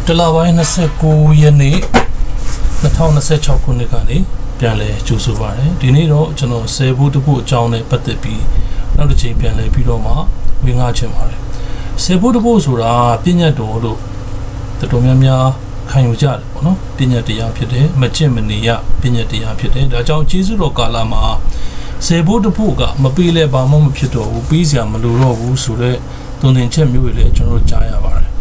တလပိုင်း29ရက်နေ့2026ခုနှစ်ကနေပြန်လဲကြိုဆိုပါရစေဒီနေ့တော့ကျွန်တော်10ဘူးတပုအကြောင်းနဲ့ပတ်သက်ပြီးနောက်တစ်ချိန်ပြန်လဲပြီးတော့မှဝင်ငါချင်ပါတယ်10ဘူးတပုဆိုတာပညာတော်လို့တော်တော်များများခံယူကြတယ်ပေါ့နော်ပညာတရားဖြစ်တယ်မကျင့်မနေရပညာတရားဖြစ်တယ်ဒါကြောင့်ကျေးဇူးတော်ကာလမှာ10ဘူးတပုကမပေးလဲဘာမှမဖြစ်တော့ဘူးပြီးစရာမလိုတော့ဘူးဆိုတော့သွန်သင်ချက်မျိုးတွေလည်းကျွန်တော်တို့ကြားရပါတယ်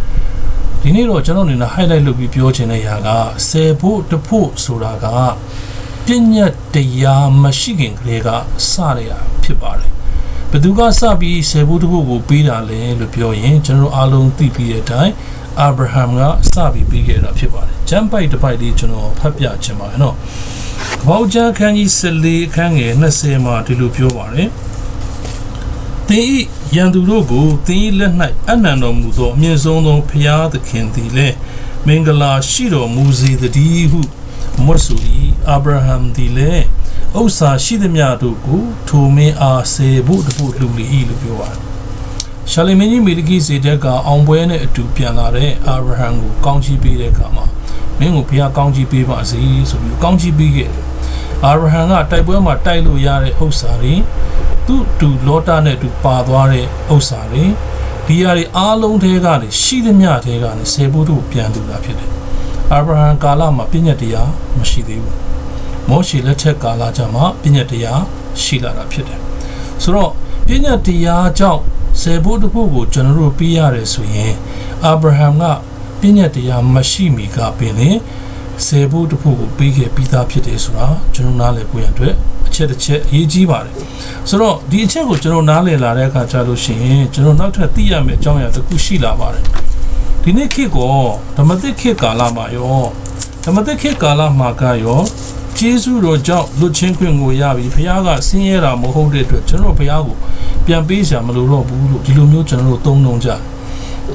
ဒီနေ့တော့ကျွန်တော်အနေနဲ့ highlight လုပ်ပြီးပြောချင်တဲ့ຢာက10ဖို့တဖို့ဆိုတာကပညာတရားမရှိခင်ကလေးကစရရဖြစ်ပါတယ်ဘယ်သူကစပြီး10ဖို့တဖို့ကိုပေးတာလဲလို့ပြောရင်ကျွန်တော်အားလုံးသိပြီးတဲ့အတိုင်းအာဗြဟံကစပြီးပေးခဲ့တာဖြစ်ပါတယ်ကျမ်းပိုက်တစ်ပိုက်လေးကျွန်တော်ဖတ်ပြချင်ပါတယ်နော်ဘောက်ကျမ်းခန်းကြီး14အခန်းငယ်20မှာဒီလိုပြောပါတယ်သင်ဤရန်သူတို့ကိုသင်ဤလက်၌အနန္တော်မူသောအမြင့်ဆုံးသောဖျားသခင်သည်လည်းမင်္ဂလာရှိတော်မူစေတည်းဟုမွတ်ဆို၏အာဗြဟံသည်လည်းဥစ္စာရှိသမျှတို့ကိုထိုမင်းအားစေဖို့တဖို့လူလီ၏လို့ပြောပါတယ်ရှာလမင်းကြီးမေလကိဇေဒက်ကအောင်ပွဲနဲ့အတူပြန်လာတဲ့အာဗြဟံကိုကောင်းချီးပေးတဲ့အခါမှာမင်းကိုဘုရားကောင်းချီးပေးပါစေဆိုပြီးကောင်းချီးပေးခဲ့တယ်အာဗြဟံကတိုက်ပွဲမှာတိုက်လို့ရတဲ့ဥစ္စာတွေသူ့တူလောတာနဲ့တူပါသွားတဲ့ဥစ္စာတွေဒီအရာတွေအားလုံးထဲကနေရှိသမျှထဲကနေဆေဘုဒ္ဓကိုပြန်တူတာဖြစ်တယ်အာဗြဟံကာလမှာပညာတရားမရှိသေးဘူးမောရှေလက်ထက်ကာလကျမှပညာတရားရှိလာတာဖြစ်တယ်ဆိုတော့ပညာတရားကြောင့်ဆေဘုဒ္ဓကိုကျွန်တော်တို့ပြီးရတယ်ဆိုရင်အာဗြဟံကပညာတရားမရှိမီကပင်လေဆေဘုဒ္ဓကိုပြီးခဲ့ပြီးသားဖြစ်တယ်ဆိုတာကျွန်တော်နားလည်ဖို့ရတဲ့အချက်တစ်ချက်အရေးကြီးပါတယ်ဆိုတော့ဒီအချက်ကိုကျွန်တော်နားလည်လာတဲ့အခါကျလို့ရှိရင်ကျွန်တော်နောက်ထပ်သိရမယ့်အကြောင်းအရာတစ်ခုရှိလာပါတယ်ဒီနေ့ခေတ်ကောဓမ္မသစ်ခေတ်ကာလမှာရောဓမ္မသစ်ခေတ်ကာလမှာကရောကျေးဇူးတော်ကြောင့်လွတ်ချင်းခွင့်ကိုရပြီဘုရားကဆင်းရဲတာမဟုတ်တဲ့အတွက်ကျွန်တော်ဘုရားကိုပြန်ပေးစရာမလိုတော့ဘူးလို့ဒီလိုမျိုးကျွန်တော်တို့သုံးနှုံကြတယ်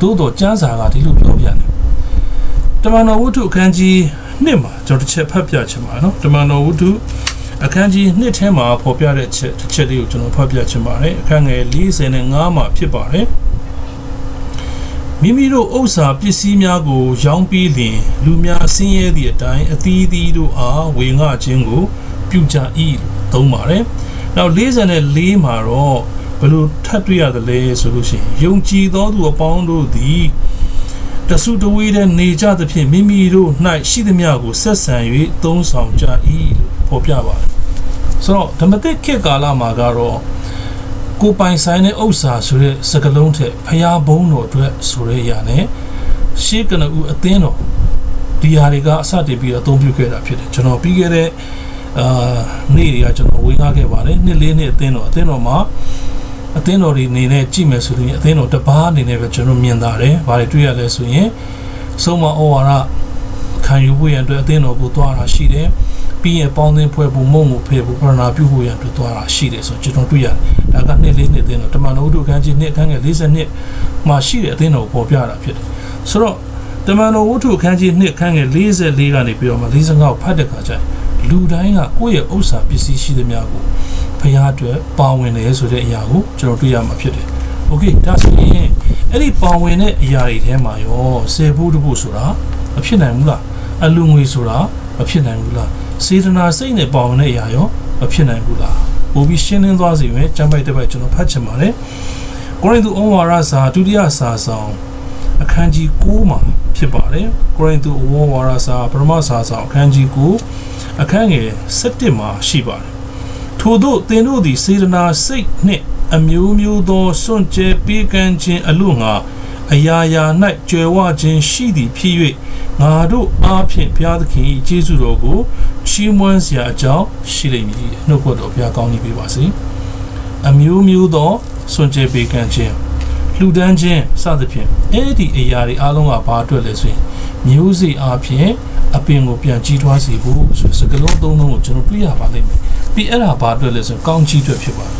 သို့တော့ကျမ်းစာကဒီလိုပြောပြတယ်တမန်တော်ဝတ္ထုအခန်းကြီး1မှာကျွန်တော်တစ်ချက်ဖတ်ပြချင်ပါတယ်နော်တမန်တော်ဝတ္ထုအခန်းကြီး2ထဲမှာဖော်ပြတဲ့ချက်လေးကိုကျွန်တော်ဖတ်ပြချင်ပါတယ်အခန်းငယ်45မှာဖြစ်ပါတယ်မိမိတို့ဥစ္စာပစ္စည်းများကိုရောင်းပြီးလျင်လူများဆင်းရဲသည့်အတိုင်းအသီးသီးတို့အားဝေငှခြင်းကိုပြုကြ၏သုံးပါတယ်နောက်44မှာတော့ဘယ်လိုထပ်တွေ့ရသလဲဆိုလို့ရှိရင်ယုံကြည်သောသူအပေါင်းတို့သည်တဆုတဝေးတဲ့နေကြသဖြင့်မိမိတို့၌ရှိသမျှကိုဆက်ဆံ၍သုံးဆောင်ကြ၏လို့ဖော်ပြပါတယ်ဆိုတော့ဓမ္မသစ်ခေတ်ကာလမှာကတော့ကိုပိုင်ဆိုင်တဲ့ဥစ္စာဆိုတဲ့စကားလုံးထက်ဖျားဘုံတော်အတွက်ဆိုရဲရနဲ့ရှေးကနဦးအသင်းတော်ဒီဟာတွေကအစတည်ပြီးတော့အသုံးပြုခဲ့တာဖြစ်တယ်ကျွန်တော်ပြီးခဲ့တဲ့နေ့တွေကကျွန်တော်ဝင်ကားခဲ့ပါတယ်နှစ်လေးနှစ်အသင်းတော်မှာအသင်းတော်တွေနေနဲ့ကြည့်မယ်ဆိုရင်အသင်းတော်တစ်ပါးအနေနဲ့ပဲကျွန်တော်မြင်တာတယ်ဘာတွေတွေ့ရလဲဆိုရင်ဆုံးမဩဝါဒခံယူဖို့ရန်အတွက်အသင်းတော်ကိုသွားတာရှိတယ်ပြီးရင်ပေါင်းသင်းဖွဲ့ဖို့မုံကိုဖယ်ဖို့ပရနာပြုဖို့ရန်အတွက်သွားတာရှိတယ်ဆိုကျွန်တော်တွေ့ရတယ်ဒါကနှစ်လေးနှစ်အသင်းတော်တမန်တော်ဝတ္ထုခန်းကြီးနှစ်အခန်းငယ်42မှာရှိတဲ့အသင်းတော်ကိုပေါ်ပြတာဖြစ်တယ်ဆိုတော့တမန်တော်ဝတ္ထုခန်းကြီးနှစ်အခန်းငယ်44ကနေပြီးတော့မှ45ကိုဖတ်တဲ့အခါကျရင်လူတိုင်းကကိုယ့်ရဲ့ဥစ္စာပစ္စည်းရှိသမျှကိုဖျားအတွက်ပါဝင်တယ်ဆိုတဲ့အရာကိုကျွန်တော်တွေ့ရမှာဖြစ်တယ်။ Okay ဒါဆိုရင်အဲ့ဒီပါဝင်တဲ့အရာတွေထဲမှာရော10ဘူးတဘူးဆိုတာမဖြစ်နိုင်ဘူးလား။အလူငွေဆိုတာမဖြစ်နိုင်ဘူးလား။စေတနာစိတ်နဲ့ပါဝင်တဲ့အရာရောမဖြစ်နိုင်ဘူးလား။ပို့ပြီးရှင်းလင်းသွားစီမယ်ကျမ်းပိုက်တစ်ပိုက်ကျွန်တော်ဖတ်ချင်ပါတယ်။ကိုရိန္သုဩဝါဒစာဒုတိယစာဆောင်အခန်းကြီး9မှာဖြစ်ပါတယ်။ကိုရိန္သုဩဝါဒစာပထမစာဆောင်အခန်းကြီး9အခန်းငယ်7မှာရှိပါတယ်ထို့သောသင်တို့သည်စေတနာစိတ်နှင့်အမျိုးမျိုးသောစွန့်ကြဲပေးကမ်းခြင်းအလို့ငါအရာရာ၌ကြွယ်ဝခြင်းရှိသည်ဖြစ်၍ငါတို့အားဖြင့်ဘုရားသခင်၏ကျေးဇူးတော်ကိုချီးမွမ်းစရာအကြောင်းရှိလိမ့်မည်နှုတ်ကတော်ဘုရားကောင်းကြီးပေးပါစေအမျိုးမျိုးသောစွန့်ကြဲပေးကမ်းခြင်းလှူဒန်းခြင်းစသဖြင့်အဲ့ဒီအရာတွေအားလုံးကဘာအတွက်လဲဆိုရင်မျိုးစေ့အားဖြင့်အပင်ကိုပြန်ကြီးထွားစေဖို့ဆိုစကလုံးသုံးလုံးကိုကျွန်တော်တွေ့ရပါလိမ့်မယ်ပြီးအဲ့ဒါဘာအတွက်လဲဆိုကောင်းကြီးအတွက်ဖြစ်ပါတယ်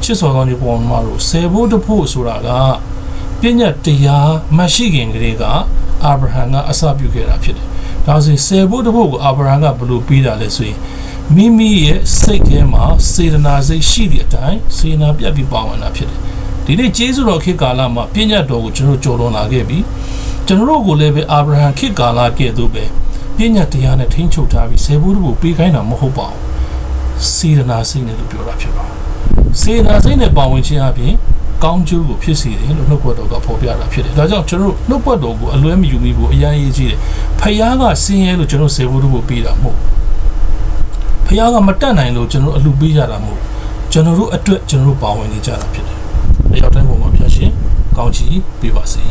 ချစ်စော်ကောင်းကြီးပေါ်မှာလို့ဆယ်ဖို့တဖို့ဆိုတာကပညာတရားမရှိခင်ကလေးကအာဗြဟံကအစပြုခဲ့တာဖြစ်တယ်ဒါဆိုရင်ဆယ်ဖို့တဖို့ကိုအာဗြဟံကဘယ်လိုပြီးတာလဲဆိုရင်မိမိရဲ့စိတ်ထဲမှာစေတနာစိတ်ရှိတဲ့အတိုင်းစေနာပြတ်ပြီးပါဝင်တာဖြစ်တယ်ဒီနေ့ကျေးဇူးတော်ခေတ်ကာလမှာပညာတော်ကိုကျွန်တော်ကြော်လွန်လာခဲ့ပြီး ကျွန်တော်တို့ကိုလည်းပဲအာဗြဟံခေတ်ကာလကဲ့သို့ပဲပညာတရားနဲ့ထိန်းချုပ်ထားပြီးဆေဘူးတို့ကိုပေးခိုင်းတာမဟုတ်ပါဘူးစေတနာစိတ်နဲ့လို့ပြောတာဖြစ်ပါတယ်စေတနာစိတ်နဲ့ပါဝင်ခြင်းအပြင်ကောင်းကျိုးကိုဖြစ်စေတယ်လို့နှုတ်ဘတ်တော်ကဖော်ပြတာဖြစ်တယ်ဒါကြောင့်ကျွန်တော်တို့နှုတ်ဘတ်တော်ကိုအလွဲမယူမိဘူးအရင်ရေးကြည့်တယ်ဖယားကစင်းရဲလို့ကျွန်တော်ဆေဘူးတို့ကိုပေးတာမဟုတ်ဖယားကမတတ်နိုင်လို့ကျွန်တော်အလူပေးကြတာမဟုတ်ကျွန်တော်တို့အတွက်ကျွန်တော်တို့ပါဝင်နေကြတာဖြစ်တယ်အရောက်တိုင်းပုံမှာဖျက်ရှင်ကောင်းချီးပေးပါစေ